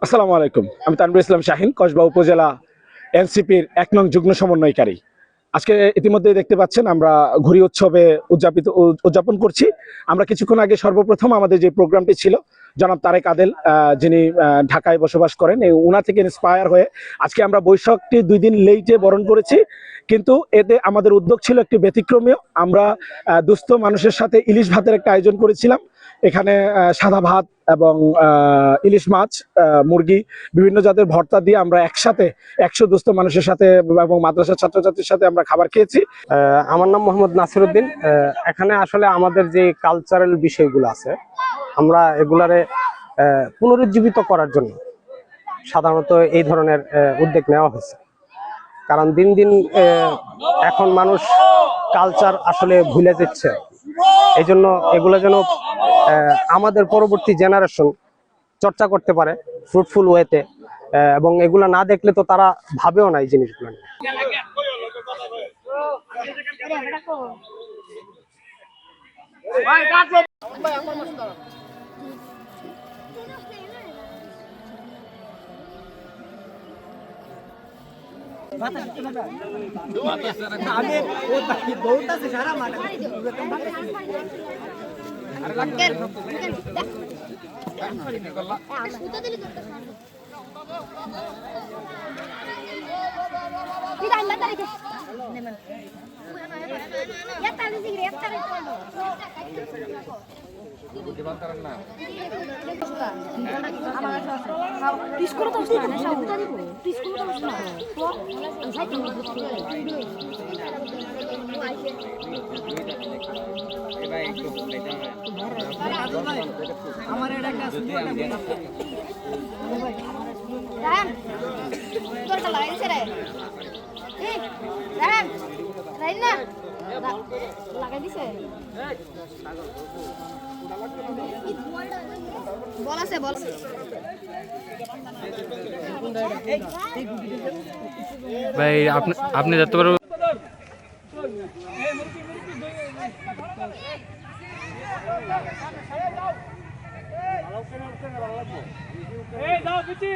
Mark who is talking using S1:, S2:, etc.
S1: আসসালামু আলাইকুম, আমি তানভীর ইসলাম শাহিন, কসবা উপজেলা এনসিপির ১ নং যুগ্ম সমন্বয়কারী। আজকে ইতিমধ্যে দেখতে পাচ্ছেন আমরা ঘুড়ি উৎসবে উদযাপন করছি। আমরা কিছুক্ষণ আগে সর্বপ্রথম আমাদের যে প্রোগ্রামটি ছিল, জনাব তারেক আদেল যিনি ঢাকায় বসবাস করেন, এই উনা থেকে ইন্সপায়ার হয়ে আজকে আমরা বৈশাখটি 2 দিন লেটে বরণ করেছি। কিন্তু এতে আমাদের উদ্যোগ ছিল একটি ব্যতিক্রমীয়। আমরা দুস্থ মানুষের সাথে ইলিশ ভাতের একটা আয়োজন করেছিলাম। এখানে সাদা ভাত এবং ইলিশ মাছ, মুরগি, বিভিন্ন জাতের ভর্তা দিয়ে আমরা একসাথে 100 দুস্থ মানুষের সাথে এবং মাদ্রাসার ছাত্রছাত্রীর সাথে আমরা খাবার খেয়েছি।
S2: আমার নাম মোহাম্মদ নাসিরউদ্দিন। এখানে আসলে আমাদের যে কালচারাল বিষয়গুলো আছে, আমরা এগুলারে পুনরুজ্জীবিত করার জন্য সাধারণত এই ধরনের উদ্যোগ নেওয়া হয়েছে। কারণ দিন দিন এখন মানুষ কালচার আসলে ভুলে যাচ্ছে। এই জন্য এগুলো যেন আমাদের পরবর্তী জেনারেশন চর্চা করতে পারে ফ্রুটফুল ওয়েতে, এবং এগুলো না দেখলে তো তারা ভাবেও না এই জিনিসগুলো নিয়ে।
S3: ভাই আপনি যেতে পারবেন। এই দাও পিছি